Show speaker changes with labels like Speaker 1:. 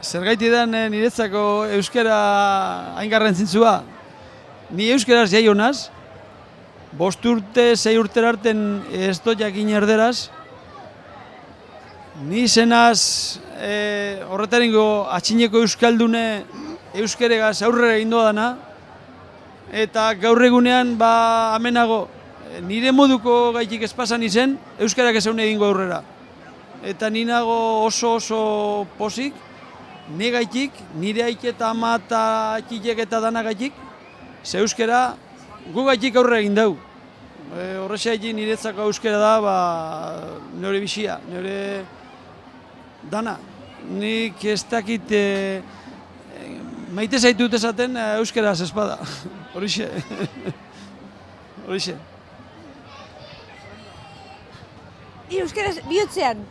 Speaker 1: Zergaiti dan niretzako euskara hain garrantzitsua. Ni euskaraz jaio naz, 5 urte, 6 urtera arten ez dut jakin erderaz. Ni zenaz horretaringo atxineko euskaldune euskeregaz aurrera egin dana, eta gaur egunean amenago nire moduko gaitik ez pasan izen, euskarak ezaune egingo aurrera. Eta ninago oso posik, nire gaitik, nire aiketa ama eta akilek eta dana gaitik, ze euskara gu gaitik aurrera egin dau. Horrexea egin niretzako euskara da, nire bizia, nire dana. Nik ez dakit maite zaitut esaten euskaraz espada. Horixe. Horixe.
Speaker 2: Euskaraz bihotzean.